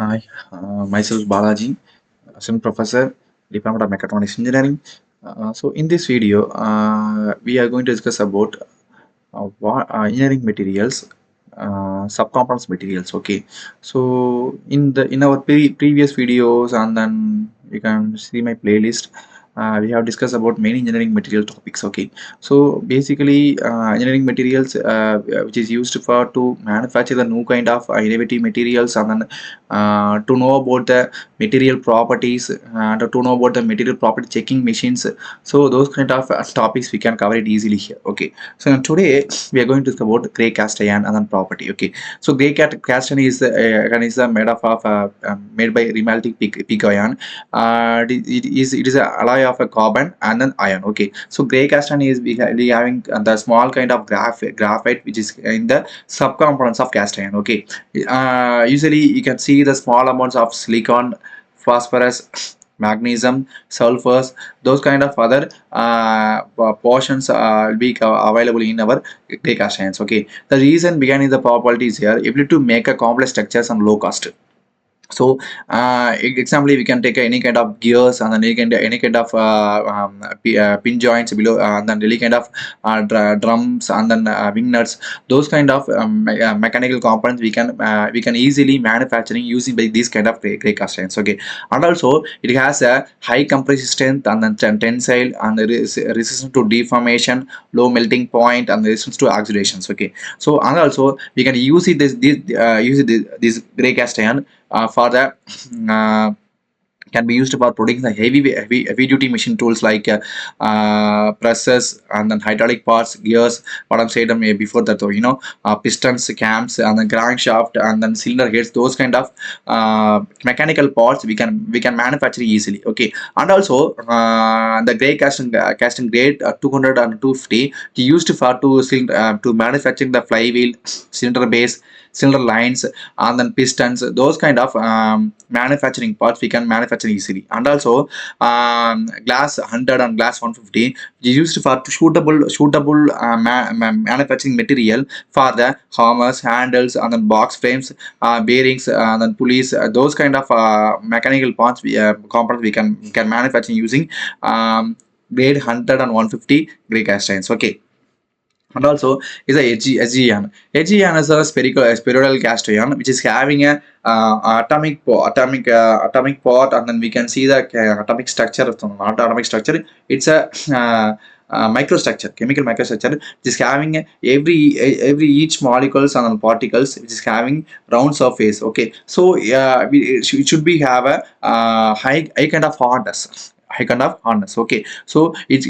Hi, myself Balaji, Assistant Professor, Department of Mechatronics Engineering. So in this video, we are going to discuss about engineering materials, subcomponents materials. Okay, so in our previous videos, and then you can see my playlist. We have discussed about many engineering material topics. Okay, so basically engineering materials which is used for to manufacture the new kind of innovative materials, and then to know about the material properties and to know about the material property checking machines. So those kind of topics we can cover it easily here. Okay, so today we are going to talk about gray cast iron and then property. Okay, so cast iron is made of made by remelting pig iron. It is a alloy of a carbon and an iron. Okay, so gray cast iron is we having the small kind of graphite which is in the subcomponents of cast iron. Okay, usually you can see the small amounts of silicon, phosphorus, magnesium, sulfurs, those kind of other portions will be available in our clay cast irons. Okay, the reason behind the properties here ability to make a complex structures and low cost. So example, we can take any kind of gears and then any kind of pin joints below and then any kind of drums and then wing nuts, those kind of mechanical components we can easily manufacturing using by these kind of clay cast irons. Okay, and also it has a high compressive strength and then tensile and resistance to deformation, low melting point and resistance to oxidations. Okay, so and also we can use it this gray cast iron for the can be used for producing the heavy duty machine tools like presses and then hydraulic parts, gears, what I'm saying before that, pistons, cams and then crankshaft and then cylinder heads, those kind of mechanical parts we can manufacture easily. Okay, and also the gray casting grade 200 and 250 used for to manufacturing the flywheel, cylinder base, cylinder lines and then pistons, those kind of manufacturing parts we can manufacture easily. And also glass 100 and glass 150 is used for suitable manufacturing material for the hammers, handles and then box frames, bearings and then pulleys, those kind of mechanical parts components we can manufacture using grade 100 and 150 gray cast irons. Okay, and also is a HG ion. HG ion is a spheroidal cast ion which is having a atomic part, and then we can see the atomic structure. Not atomic structure, it's a microstructure, chemical microstructure, which is having every each molecules and particles which is having round surface. Okay, so it should be have a high kind of hardness. Okay, so it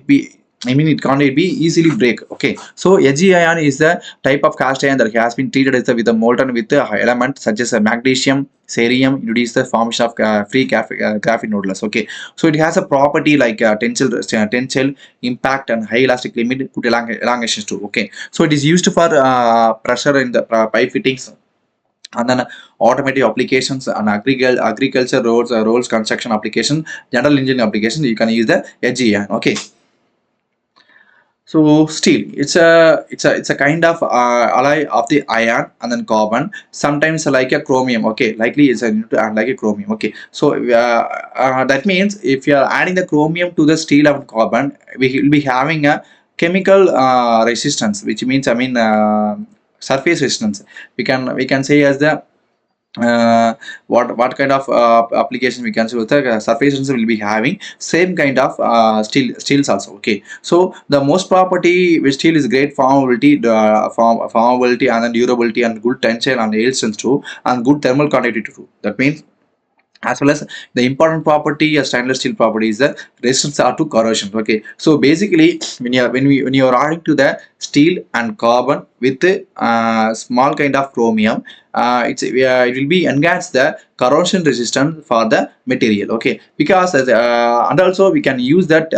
be, I mean, it can't be easily break. Okay, so Ag ion is the type of cast iron that has been treated with a molten with element such as magnesium, cerium, introduce the formation of free graphite nodules. Okay, so it has a property like tensile, impact, and high elastic limit, good elongations too. Okay, so it is used for pressure in the pipe fittings and then automotive applications and agriculture roads construction application, general engineering application. You can use the Ag ion. Okay. So steel, it's a kind of alloy of the iron and then carbon, sometimes like a chromium. Okay, likely it's a and like a chromium. Okay, so that means if you are adding the chromium to the steel and carbon, we will be having a chemical resistance, which means, I mean, surface resistance. We can say as the what kind of application we can see with the surfaces will be having same kind of steels also. Okay, so the most property with steel is great formability and then durability and good tensile and yield strength too, and good thermal conductivity too. That means, as well as the important property of stainless steel property is the resistance to corrosion. Okay, so basically when you are adding to the steel and carbon with small kind of chromium, it will be enhance the corrosion resistance for the material. Okay, because and also we can use that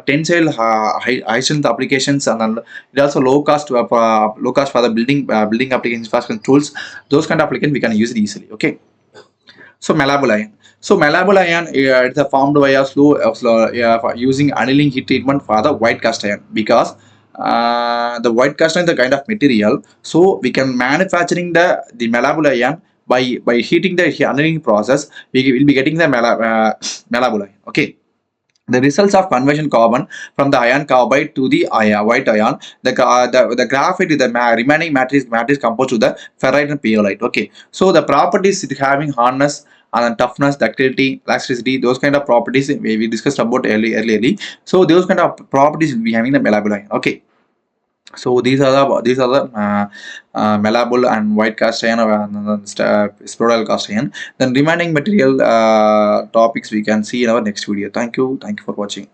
tensile high strength applications, and it also low cost for the building applications, fast tools, those kind of applications we can use it easily. Okay, so malleable ion. So malleable ion, it's a formed by a for using annealing heat treatment for the white cast iron, because the white cast iron is the kind of material, so we can manufacturing the malleable ion by heating the annealing process, we will be getting the malabuli. Okay. The results of conversion carbon from the iron carbide to the white ion, the graphite is the remaining matrix composed to the ferrite and peolite. Okay, so the properties it having hardness and toughness, ductility, elasticity, those kind of properties we discussed about earlier. So those kind of properties will be having the malabuli. Okay, so these are the malleable and white cast iron and spheroidal cast iron. Then remaining material topics we can see in our next video. Thank you for watching.